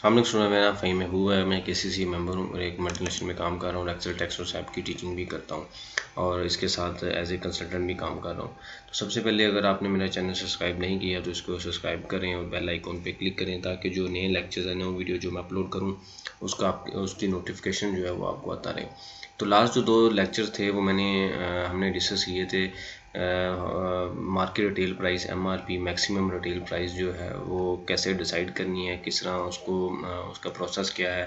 सामने सुना मेरा नाम फ़हीम महबूब है। मैं KCC मेंबर हूँ और एक मल्टीनेशनल में काम कर रहा हूँ। एक्सेल टैक्स और SAP की टीचिंग भी करता हूँ और इसके साथ एज ए कंसल्टेंट भी काम कर रहा हूँ। तो सबसे पहले अगर आपने मेरा चैनल सब्सक्राइब नहीं किया तो इसको सब्सक्राइब करें और बेल आइकॉन पे क्लिक करें ताकि जो नए लेक्चर्स हैं, नई वीडियो जो मैं अपलोड करूँ उसकी नोटिफिकेशन जो है वो आपको आता रहे। तो लास्ट जो 2 लेक्चर थे वो हमने डिस्कस किए थे market retail price MRP maximum retail price जो है वो कैसे डिसाइड करनी है, किस तरह उसका प्रोसेस क्या है।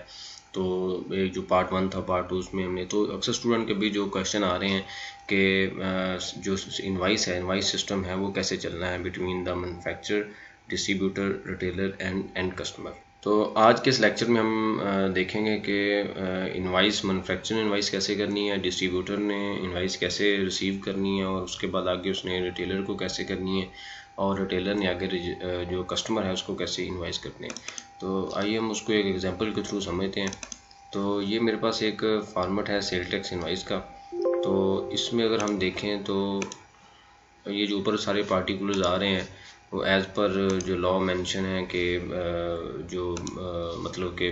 तो एक जो पार्ट 1 था, पार्ट 2 उसमें हमने तो अक्सर स्टूडेंट के भी जो क्वेश्चन आ रहे हैं कि जो इनवाइस सिस्टम है वो कैसे चलना है between the manufacturer, distributor, retailer and customer. तो आज के इस लेक्चर में हम देखेंगे कि इनवाइस मैन्युफैक्चरर ने इनवाइस कैसे करनी है, डिस्ट्रीब्यूटर ने इनवाइस कैसे रिसीव करनी है और उसके बाद आगे उसने रिटेलर को कैसे करनी है और रिटेलर ने आगे जो कस्टमर है उसको कैसे इनवाइस करनी है। तो आइए हम उसको एक एग्जांपल के थ्रू समझते हैं। तो ये मेरे पास एक फॉर्मेट है सेल टैक्स इनवाइस का। तो इसमें अगर हम देखें तो ये जो ऊपर सारे पार्टिकुलर्स आ रहे हैं वो एज़ पर जो लॉ मेंशन है कि मतलब कि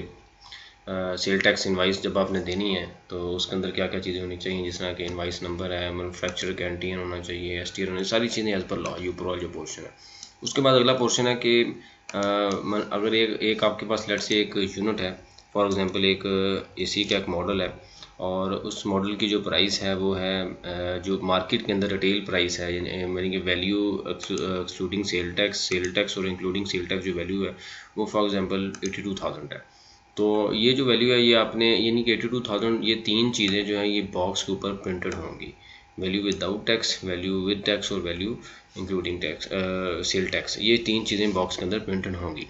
सेल टैक्स इनवाइस जब आपने देनी है तो उसके अंदर क्या क्या चीज़ें होनी चाहिए, जिस तरह के इनवाइस नंबर है, मैन्युफैक्चरर का एनटीएन होना चाहिए, STR होना, सारी चीज़ें एज़ पर लॉ। ये ऊपर वाला जो पोर्शन है। उसके बाद अगला पोर्शन है कि अगर एक आपके पास लेट से एक यूनिट है, फॉर एग्जांपल एक AC का एक मॉडल है और उस मॉडल की जो प्राइस है वो है जो मार्केट के अंदर रिटेल प्राइस है, यानी कि वैल्यू एक्सक्लूडिंग सेल टैक्स और इंक्लूडिंग सेल टैक्स जो वैल्यू है वो फॉर एग्जांपल 82,000 है। तो ये जो वैल्यू है ये आपने यानी कि 82,000, ये 3 चीज़ें जो हैं ये बॉक्स के ऊपर प्रिंटेड होंगी। Value without tax, value with tax और value including tax sale tax, ये 3 चीज़ें बॉक्स के अंदर प्रिंटेड होंगी।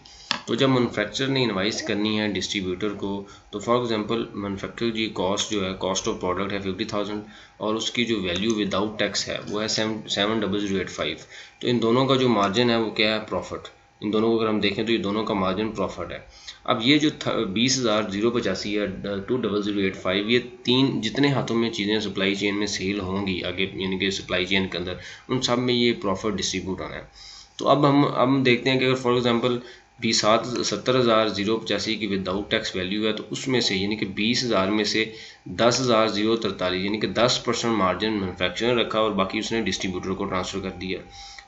तो जब मैन्युफैक्चरर ने इनवाइस करनी है डिस्ट्रीब्यूटर को, तो फॉर एग्जांपल मैन्युफैक्चरर की कॉस्ट जो है, कॉस्ट ऑफ प्रोडक्ट है 50,000 और उसकी जो वैल्यू विदाउट टैक्स है वो है 7,085। तो इन दोनों का जो मार्जिन है वो क्या है, प्रॉफिट। इन दोनों को अगर हम देखें तो ये दोनों का मार्जिन प्रॉफिट है। अब ये जो 20,085 या 2,085, ये 3 जितने हाथों में चीज़ें सप्लाई चेन में सेल होंगी आगे, यानी कि सप्लाई चेन के अंदर, उन सब में ये प्रॉफिट डिस्ट्रीब्यूट होना है। तो अब हम देखते हैं कि अगर फॉर एग्जांपल 70,085 की विदाउट टैक्स वैल्यू है तो उसमें से यानी कि 20,000 में से 10,043 यानी कि 10% मार्जिन मैन्युफैक्चरर ने रखा और बाकी उसने डिस्ट्रीब्यूटर को ट्रांसफ़र कर दिया।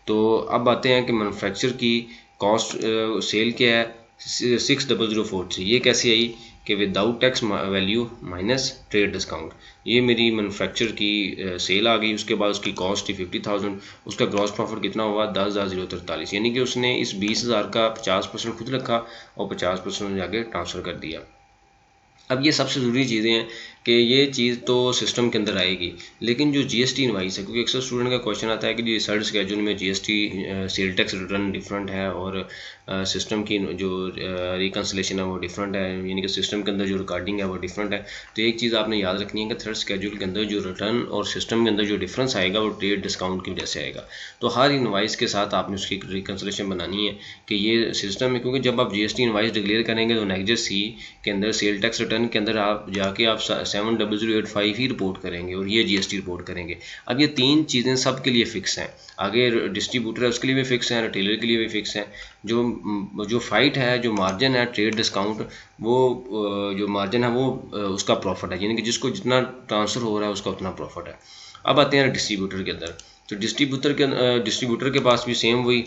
तो अब आते हैं कि मैन्युफैक्चरर की कॉस्ट सेल क्या है, 6,043। ये कैसे आई कि without tax value minus trade discount, ये मेरी मैन्युफैक्चरर की सेल आ गई। उसके बाद उसकी कॉस्ट थी 50,000, उसका ग्रॉस प्रॉफिट कितना हुआ 10,043, यानी कि उसने इस 20,000 का 50% खुद रखा और 50% आगे ट्रांसफ़र कर दिया। अब ये सबसे ज़रूरी चीज़ें हैं कि ये चीज़ तो सिस्टम के अंदर आएगी, लेकिन जो GST इनवाइस है, क्योंकि अक्सर स्टूडेंट का क्वेश्चन आता है कि जी सर्ड स्केड्यूल में GST sale tax return different है और सिस्टम की जो रिकन्सिलेशन है वो डिफरेंट है, यानी कि सिस्टम के अंदर जो रिकॉर्डिंग है वो डिफरेंट है। तो एक चीज़ आपने याद रखनी है कि थर्ड स्केड्यूल के अंदर जो रिटर्न और सिस्टम के अंदर जो डिफरेंस आएगा वो ट्रेड डिस्काउंट की वजह से आएगा। तो हर इनवाइस के साथ आपने उसकी रिकन्सिलेशन बनानी है कि ये सिस्टम है, क्योंकि जब आप GST इनवाइस डिक्लेयर करेंगे तो नेक्स्ट C के अंदर सेल टैक्स रिटर्न के अंदर आप जाके आप 7,085 ही रिपोर्ट करेंगे और ये GST रिपोर्ट करेंगे। अब ये 3 चीज़ें सबके लिए फ़िक्स हैं, आगे डिस्ट्रीब्यूटर है उसके लिए भी फ़िक्स है, रिटेलर के लिए भी फ़िक्स है। जो फाइट है, जो मार्जिन है ट्रेड डिस्काउंट, वो जो मार्जिन है वो उसका प्रॉफिट है, यानी कि जिसको जितना ट्रांसफ़र हो रहा है उसका उतना प्रॉफिट है। अब आते हैं डिस्ट्रीब्यूटर के अंदर। तो डिस्ट्रीब्यूटर के पास भी सेम वही,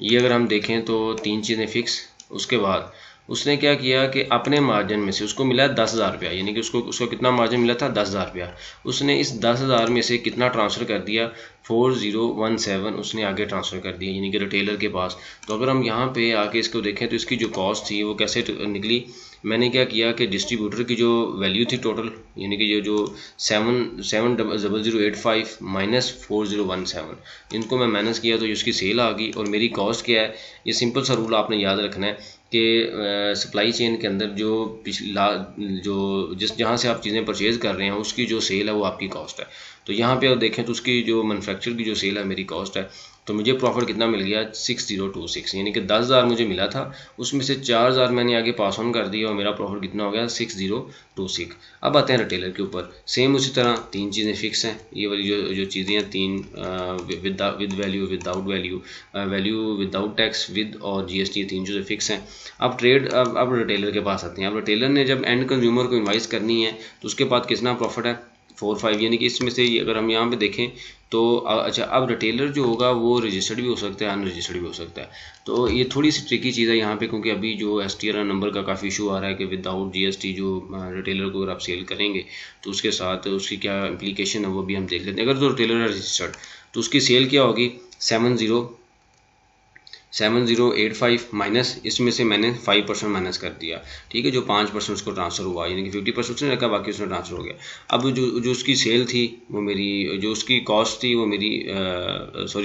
ये अगर हम देखें तो 3 चीज़ें फ़िक्स। उसके बाद उसने क्या किया कि अपने मार्जिन में से उसको मिला 10,000 रुपया, यानी कि उसको कितना मार्जिन मिला था 10,000 रुपया। उसने इस 10,000 में से कितना ट्रांसफ़र कर दिया, 4,017 उसने आगे ट्रांसफ़र कर दिया, यानी कि रिटेलर के पास। तो अगर हम यहाँ पे आके इसको देखें तो इसकी जो कॉस्ट थी वो कैसे निकली, मैंने क्या किया कि डिस्ट्रीब्यूटर की जो वैल्यू थी टोटल, यानी कि जो 7,085 माइनस 4,017, इनको मैं माइनस किया तो इसकी सेल आ गई और मेरी कॉस्ट क्या है। ये सिंपल सा रूल आपने याद रखना है कि सप्लाई चेन के अंदर जहाँ से आप चीज़ें परचेज़ कर रहे हैं उसकी जो सेल है वो आपकी कॉस्ट है। तो यहाँ पे आप देखें तो उसकी जो मैन्युफैक्चरर की जो सेल है मेरी कॉस्ट है। तो मुझे प्रॉफिट कितना मिल गया 6026, यानी कि 10,000 मुझे मिला था, उसमें से 4,000 मैंने आगे पास ऑन कर दिया और मेरा प्रॉफिट कितना हो गया 6026। अब आते हैं रिटेलर के ऊपर, सेम उसी तरह तीन चीज़ें फिक्स हैं, ये वाली जो चीज़ें हैं तीन, with value, without value, value without tax, with और जीएसटी, तीन चीज़ें फिक्स हैं। अब रिटेलर के पास आते हैं। अब रिटेलर ने जब एंड कंज्यूमर को इन्वाइस करनी है तो उसके बाद कितना प्रॉफिट है 4-5, यानी कि इसमें से अगर हम यहाँ पे देखें तो अच्छा, अब रिटेलर जो होगा वो रजिस्टर्ड भी हो सकता है, अनरजिस्टर्ड भी हो सकता है। तो ये थोड़ी सी ट्रिकी चीज़ है यहाँ पे, क्योंकि अभी जो STR नंबर का काफ़ी इशू आ रहा है कि विदाउट GST जो रिटेलर को अगर आप सेल करेंगे तो उसके साथ उसकी क्या इम्प्लीकेशन है वो भी हम देख लेते हैं। अगर तो रिटेलर है रजिस्टर्ड तो उसकी सेल क्या होगी 7085 माइनस, इसमें से मैंने 5% माइनस कर दिया, ठीक है, जो 5% उसको ट्रांसफ़र हुआ, यानी कि 50% उसने रखा, बाकी उसने ट्रांसफ़र हो गया। अब जो उसकी सेल थी वो मेरी, जो उसकी कॉस्ट थी वो मेरी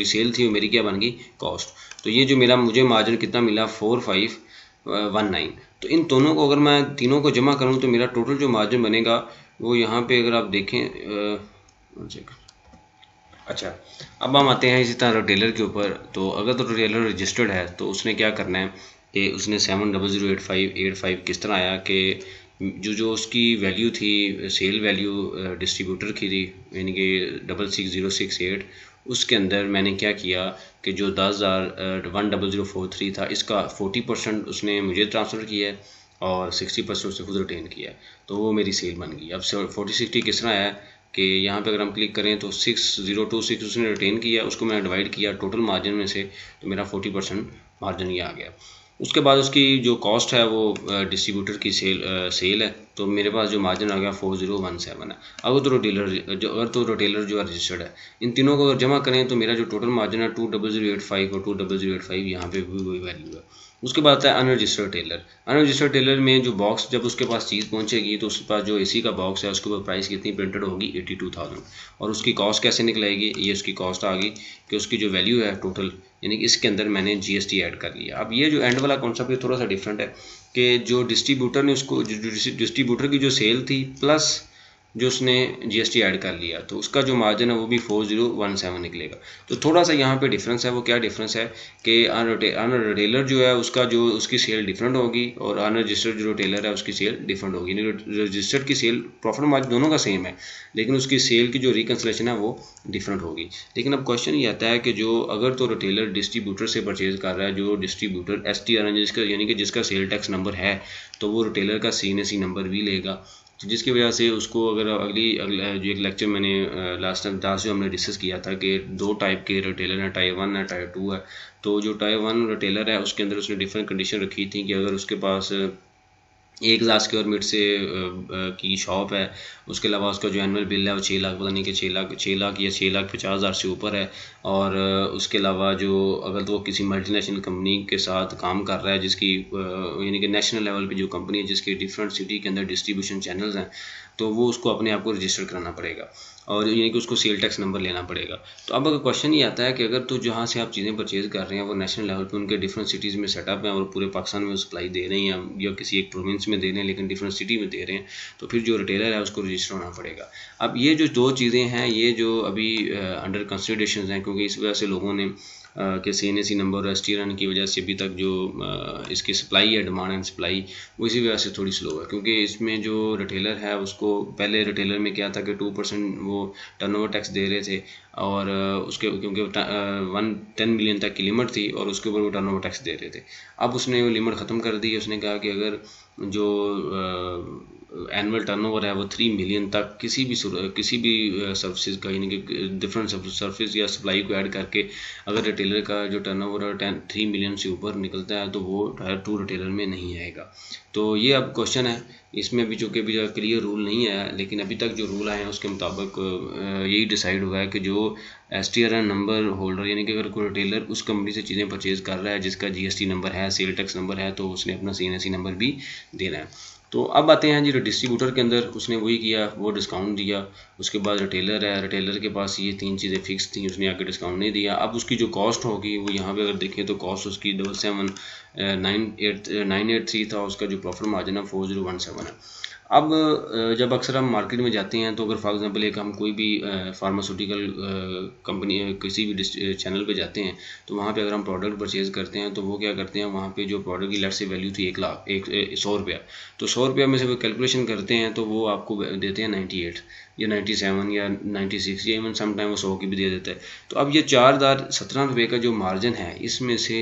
सेल थी वो मेरी क्या बन गई कॉस्ट। तो ये जो मुझे मार्जिन कितना मिला 4519। तो इन दोनों को अगर मैं तीनों को जमा करूँ तो मेरा टोटल जो मार्जिन बनेगा वो यहाँ पे अगर आप देखें, अच्छा, अब हम आते हैं इसी तरह रिटेलर के ऊपर। तो अगर तो रिटेलर रजिस्टर्ड है तो उसने क्या करना है कि उसने 700858 किस तरह आया कि जो उसकी वैल्यू थी, सेल वैल्यू डिस्ट्रीब्यूटर की थी, यानी कि 666068, उसके अंदर मैंने क्या किया कि जो 10,043 था इसका 40% उसने मुझे ट्रांसफ़र किया है और 60% उसने खुद रिटेन किया है, तो वो मेरी सेल बन गई। अब 40-60 किस तरह आया कि यहाँ पे अगर हम क्लिक करें तो 6026 उसने रिटेन किया, उसको मैंने डिवाइड किया टोटल मार्जिन में से, तो मेरा 40% मार्जिन ये आ गया। उसके बाद उसकी जो कॉस्ट है वो डिस्ट्रीब्यूटर की सेल है, तो मेरे पास जो मार्जिन आ गया 4017 है। अगर तो रिटेलर जो है रजिस्टर्ड है, इन तीनों को अगर जमा करें तो मेरा जो टोटल मार्जिन है 20085 और 2085 यहाँ पे भी वही वैल्यू है। उसके बाद आता है अनरजिस्टर्ड टेलर। अनरजिस्टर्ड टेलर में जो बॉक्स, जब उसके पास चीज़ पहुंचेगी तो उसके पास जो AC का बॉक्स है उसके ऊपर प्राइस कितनी प्रिंटेड होगी 82,000, और उसकी कॉस्ट कैसे निकलेगी, ये उसकी कॉस्ट आ गई कि उसकी जो वैल्यू है टोटल, यानी कि इसके अंदर मैंने GST ऐड कर लिया। अब ये जो एंड वाला कॉन्सेप्ट ये थोड़ा सा डिफरेंट है कि जो डिस्ट्रीब्यूटर ने उसको, डिस्ट्रीब्यूटर की जो सेल थी प्लस जो उसने GST ऐड कर लिया, तो उसका जो मार्जिन है वो भी 4017 निकलेगा। तो थोड़ा सा यहाँ पे डिफरेंस है। वो क्या डिफरेंस है कि अनरिटेलर जो है उसका जो उसकी सेल डिफरेंट होगी और अनरजिस्टर्ड जो रिटेलर है उसकी सेल डिफरेंट होगी। रजिस्टर्ड की सेल प्रॉफिट मार्जिन दोनों का सेम है, लेकिन उसकी सेल की जो रिकन्सलेशन है वो डिफरेंट होगी। लेकिन अब क्वेश्चन ये आता है कि जो अगर तो रिटेलर डिस्ट्रीब्यूटर से परचेज कर रहा है, जो डिस्ट्रीब्यूटर STR जिसका, यानी कि जिसका सेल टैक्स नंबर है, तो वो रिटेलर का CNSE नंबर भी लेगा, तो जिसकी वजह से उसको अगर अगला जो एक लेक्चर मैंने लास्ट टाइम जो हमने डिस्कस किया था कि दो टाइप के रिटेलर हैं, टायर 1 है, टायर 2 है। तो जो टायर 1 रिटेलर है उसके अंदर उसने डिफरेंट कंडीशन रखी थी कि अगर उसके पास 1,00,000 स्क्वायर मीटर से की शॉप है, उसके अलावा उसका जो एनुअल बिल है वो 6 लाख, पता नहीं कि 6 लाख या 6,50,000 से ऊपर है, और उसके अलावा जो अगर तो किसी मल्टीनेशनल कंपनी के साथ काम कर रहा है जिसकी यानी कि नेशनल लेवल पे जो कंपनी है जिसके डिफरेंट सिटी के अंदर डिस्ट्रीब्यूशन चैनल्स हैं, तो वो उसको अपने आप को रजिस्टर कराना पड़ेगा और यानी कि उसको सेल टैक्स नंबर लेना पड़ेगा। तो अब अगर क्वेश्चन ये आता है कि अगर तो जहाँ से आप चीज़ें परचेज कर रहे हैं वो नेशनल लेवल पे उनके डिफरेंट सिटीज़ में सेटअप हैं और पूरे पाकिस्तान में सप्लाई दे रहे हैं या किसी एक प्रोविंस में दे रहे हैं लेकिन डिफरेंट सिटी में दे रहे हैं, तो फिर जो रिटेलर है उसको रजिस्टर होना पड़ेगा। अब ये जो दो चीज़ें हैं ये जो अभी अंडर कंसिडरेशन हैं, क्योंकि इस वजह से लोगों ने कि CNSE नंबर और STR की वजह से अभी तक जो इसकी सप्लाई है, डिमांड एंड सप्लाई, वो इसी वजह से थोड़ी स्लो है, क्योंकि इसमें जो रिटेलर है उसको पहले रिटेलर में क्या था कि 2% वो टर्नओवर टैक्स दे रहे थे, और उसके क्योंकि 10 मिलियन तक की लिमिट थी और उसके ऊपर वो टर्नओवर टैक्स दे रहे थे। अब उसने वो लिमिट ख़त्म कर दी। उसने कहा कि अगर जो एनुअल टर्नओवर है वो 3 मिलियन तक किसी भी सर्विसेज का, यानी कि डिफरेंट सर्विस या सप्लाई को ऐड करके अगर रिटेलर का जो टर्नओवर 3 मिलियन से ऊपर निकलता है तो वो टायर 2 रिटेलर में नहीं आएगा। तो ये अब क्वेश्चन है, इसमें भी चूँकि अभी क्लियर रूल नहीं आया, लेकिन अभी तक जो रूल आए हैं उसके मुताबिक यही डिसाइड हुआ है कि जो STR नंबर होल्डर, यानी कि अगर कोई रिटेलर उस कंपनी से चीज़ें परचेज कर रहा है जिसका GST नंबर है, सेल टैक्स नंबर है, तो उसने अपना CNSE नंबर भी देना है। तो अब आते हैं जी डिस्ट्रीब्यूटर के अंदर, उसने वही किया, वो डिस्काउंट दिया। उसके बाद रिटेलर है, रिटेलर के पास ये 3 चीज़ें फिक्स थी, उसने आके डिस्काउंट नहीं दिया। अब उसकी जो कॉस्ट होगी वो यहाँ पे अगर देखें तो कॉस्ट उसकी 983 था, उसका जो प्रॉफिट मार्जिन है 4017 है। अब जब अक्सर हम मार्केट में जाते हैं तो अगर फॉर एग्जांपल एक हम कोई भी फार्मास्यूटिकल कंपनी किसी भी चैनल पे जाते हैं तो वहाँ पे अगर हम प्रोडक्ट परचेज़ करते हैं तो वो क्या करते हैं, वहाँ पे जो प्रोडक्ट की लेट से वैल्यू थी 100 रुपया, तो 100 रुपया में से वो कैलकुलेशन करते हैं तो वो आपको देते हैं 98 या 97 या 96 या इवन समटाइम वो 100 की भी दे देता है। तो अब ये 4017 रुपये का जो मार्जिन है इसमें से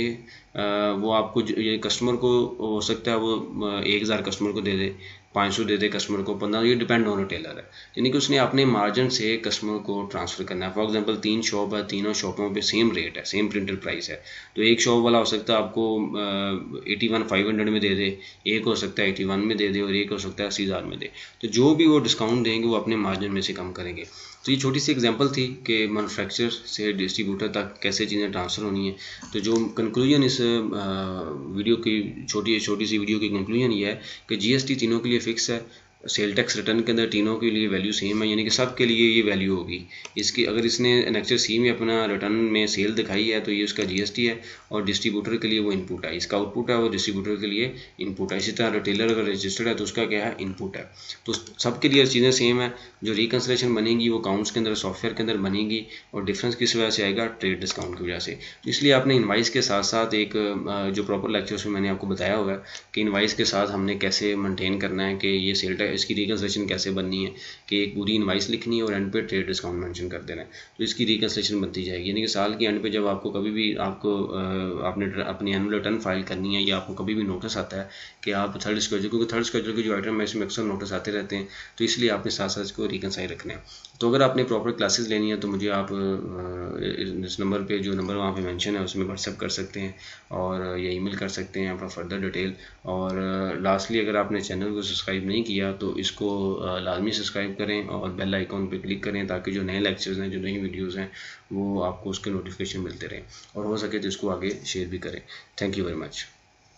वो आपको ये कस्टमर को हो सकता है वो 1000 कस्टमर को दे दे, 500 दे दे कस्टमर को, 15, ये डिपेंड ऑन रिटेलर है। यानी कि उसने अपने मार्जिन से कस्टमर को ट्रांसफ़र करना है। फॉर एग्जांपल 3 शॉप है, तीनों शॉपों पे सेम रेट है, सेम प्रिंटेड प्राइस है, तो एक शॉप वाला हो सकता है आपको 81,500 में दे दे, एक हो सकता है 81 में दे दे और एक हो सकता है 80,000 में दे। तो जो भी वो डिस्काउंट देंगे वो अपने मार्जिन में से कम करेंगे। तो ये छोटी सी एग्जांपल थी कि मैन्युफैक्चरर से डिस्ट्रीब्यूटर तक कैसे चीज़ें ट्रांसफ़र होनी है। तो जो कंक्लूजन इस वीडियो की छोटी सी वीडियो की कंक्लूजन ये है कि जीएसटी तीनों के लिए फ़िक्स है, सेल टैक्स रिटर्न के अंदर तीनों के लिए वैल्यू सेम है, यानी कि सब के लिए ये वैल्यू होगी। इसकी अगर इसने एनेक्चर सी में अपना रिटर्न में सेल दिखाई है तो ये उसका जीएसटी है और डिस्ट्रीब्यूटर के लिए वो इनपुट है, इसका आउटपुट है और डिस्ट्रीब्यूटर के लिए इनपुट है। इसी तरह रिटेलर अगर रजिस्टर्ड है तो उसका क्या है, इनपुट है। तो सब के लिए चीज़ें सेम है। जो रिकन्सिलेशन बनेगी वो अकाउंट्स के अंदर, सॉफ्टवेयर के अंदर बनेगी और डिफरेंस किस वजह से आएगा, ट्रेड डिस्काउंट की वजह से। तो इसलिए आपने इनवाइस के साथ साथ एक जो प्रॉपर लेक्चर्स में मैंने आपको बताया होगा कि इनवाइस के साथ हमने कैसे मेंटेन करना है कि ये सेल टैक्स, इसकी रिकन्सिलेशन कैसे बननी है कि एक पूरी इनवाइस लिखनी है और एंड पे ट्रेड डिस्काउंट मेंशन कर देना है, तो इसकी रिकन्सिलेशन बनती जाएगी। यानी कि साल के एंड पे जब आपको कभी भी आपको आपने अपनी एनुअल रिटर्न फाइल करनी है या आपको कभी भी नोटिस आता है कि आप थर्ड स्केड्यूल, क्योंकि थर्ड स्केड्यूल के जो आइटम है इसमें अक्सर नोटिस आते रहते हैं, तो इसलिए आपने साथ साथ इसको रिकन्साइल रखना है। तो अगर आपने प्रॉपर क्लासेस लेनी है तो मुझे आप इस नंबर पे, जो नंबर वहाँ पे मेंशन है उसमें व्हाट्सएप कर सकते हैं और या ईमेल कर सकते हैं अपना फर्दर डिटेल। और लास्टली अगर आपने चैनल को सब्सक्राइब नहीं किया तो इसको लाजमी सब्सक्राइब करें और बेल आइकॉन पे क्लिक करें ताकि जो नए लेक्चर्स हैं, जो नई वीडियोज़ हैं, वो आपको उसके नोटिफिकेशन मिलते रहें और हो सके तो इसको आगे शेयर भी करें। Thank you very much.